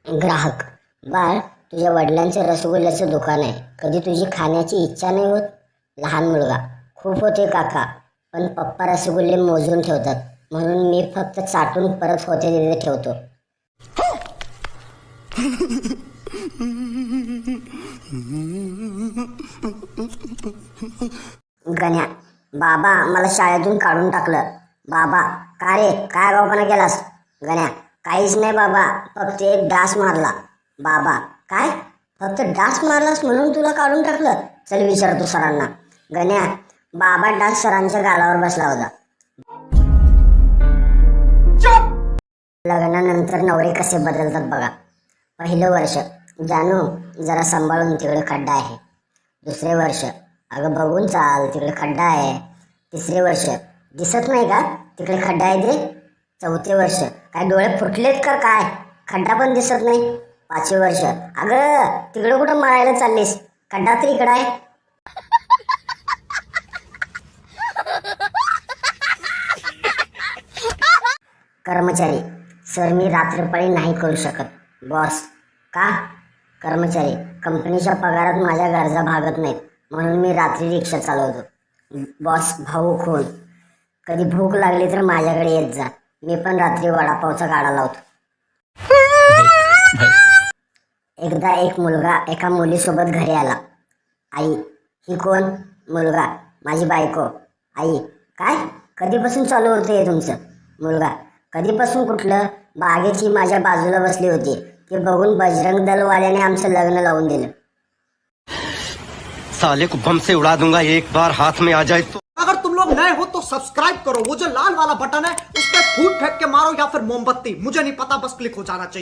ग्राहक, बाळ, तुझ्या वडिलांचे रसगुल्ल्याचं दुकान आहे. कधी तुझी खाण्याची इच्छा नाही होत? लहान मुलगा, खूप होते काका, पण पप्पा रसगुल्ले मोजून ठेवतात, म्हणून मी फक्त चाटून परत होते तिथे ठेवतो. गण्या, बाबा मला शाळेतून काढून टाकलं. बाबा, का रे, काय गावपणा केलास? गण्या, काहीच नाही बाबा, फक्त एक डास मारला. बाबा, काय, फक्त डास मारलास म्हणून तुला काढून टाकलं? चल विचारतो सरांना. गण्या, बाबा डास सरांच्या गालावर बसला होता. लग्नानंतर नवरे कसे बदलतात बघा. पहिलं वर्ष, जानू जरा सांभाळून, तिकडे खड्डा आहे. दुसरे वर्ष, अगं बघून चाल, तिकडे खड्डा आहे. तिसरे वर्ष, दिसत नाही का तिकडे खड्डा आहे ते? चौथे वर्ष, काय डोळे फुटलेत का काय, खड्डा पण दिसत नाही. पाचवे वर्ष, अगं तिकडे कुठं मरायला चाललीस, खड्डा तर इकडं आहे. कर्मचारी, सर मी रात्रपाळी नाही करू शकत. बॉस, का? कर्मचारी, कंपनीच्या पगारात माझ्या गरजा भागत नाहीत, म्हणून मी रात्री रिक्षा चालवतो. बॉस, भाऊ खून, कधी भूक लागली तर माझ्याकडे येत जा, मी पण रात्री वडापावचा गाडा लावतो. एकदा एक मुलगा एका मुलीसोबत घरी आला. आई, ही कोण? मुलगा, माझी बायको. आई, काय, कधीपासून चालू होतं हे तुमचं? मुलगा, कधीपासून कुठलं, बागेची माझ्या बाजूला बसली होती, ते बघून बजरंग दलवाल्याने आमचं लग्न लावून दिलं. साले को बम से उड़ा दूंगा एक बार हाथ में आ जाए तो। अगर तुम लोग नए हो तो सब्सक्राइब करो, वो जो लाल वाला बटन है उस पर फूट फेंक के मारो या फिर मोमबत्ती, मुझे नहीं पता, बस क्लिक हो जाना चाहिए।